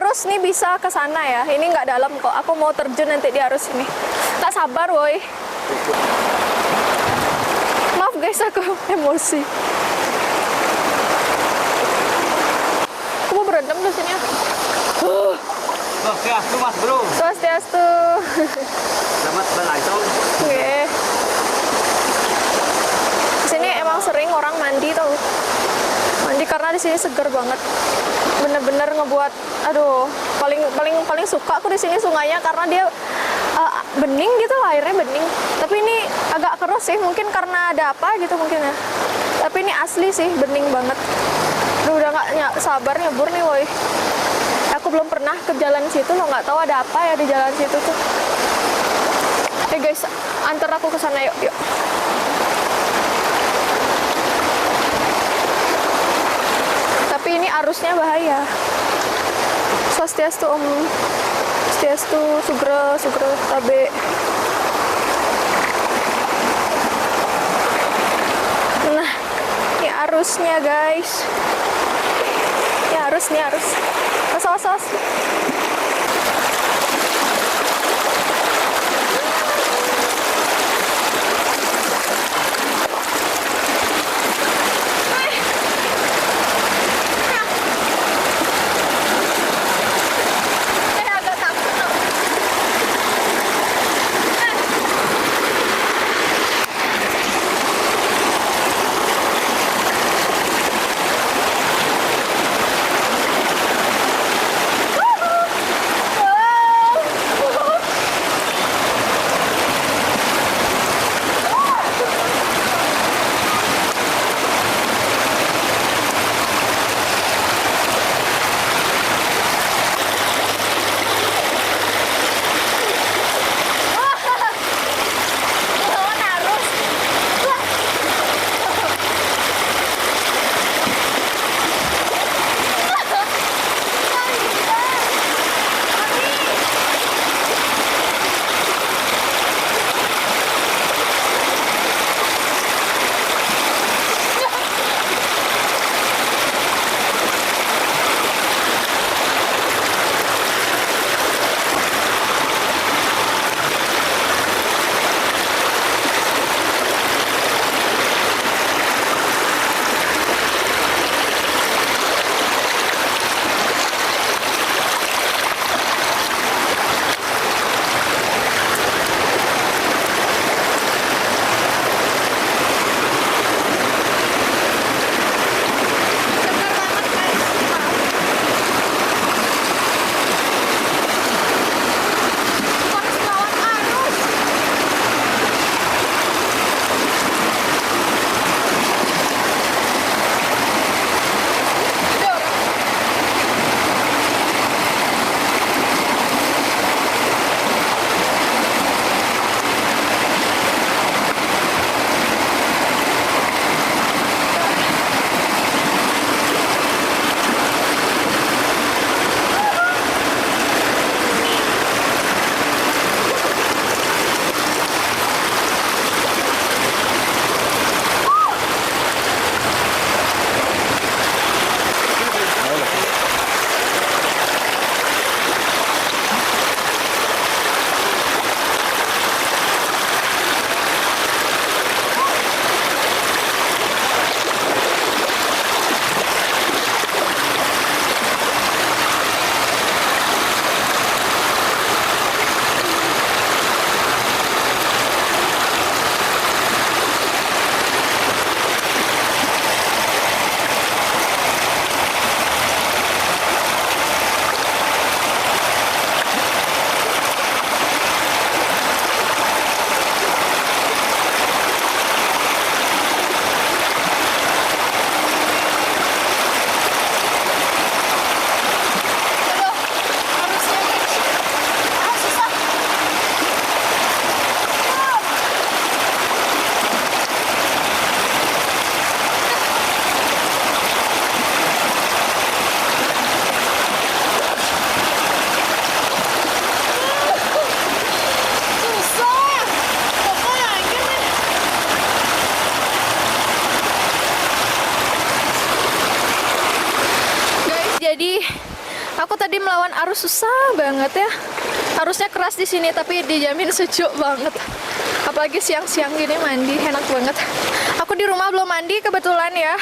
arus nih bisa ke sana ya. Ini nggak dalam kok. Aku mau terjun nanti di arus ini. Tak sabar, woi. Maaf guys, aku emosi. Aku mau berendam di sini. Swastiastu mas bro. Swastiastu. Selamat berlayar. Oke. Di sini emang sering orang mandi tau. Mandi karena di sini seger banget. Bener-bener ngebuat, aduh, paling suka aku di sini sungainya karena dia bening gitu, airnya bening. Tapi ini agak keruh sih, mungkin karena ada apa gitu mungkin ya. Tapi ini asli sih, bening banget. Aduh, udah nggak sabar nyebur nih, woi. Aku belum pernah ke jalan situ loh, nggak tahu ada apa ya di jalan situ tuh. Guys, antar aku ke sana yuk. Tapi ini arusnya bahaya. Swastiastu Om. Swastiastu Sugro Tabe. Nah, ini arusnya guys. Ini arus. Sos. Aku tadi melawan arus susah banget ya. Arusnya keras di sini tapi dijamin sejuk banget. Apalagi siang-siang gini mandi enak banget. Aku di rumah belum mandi kebetulan ya.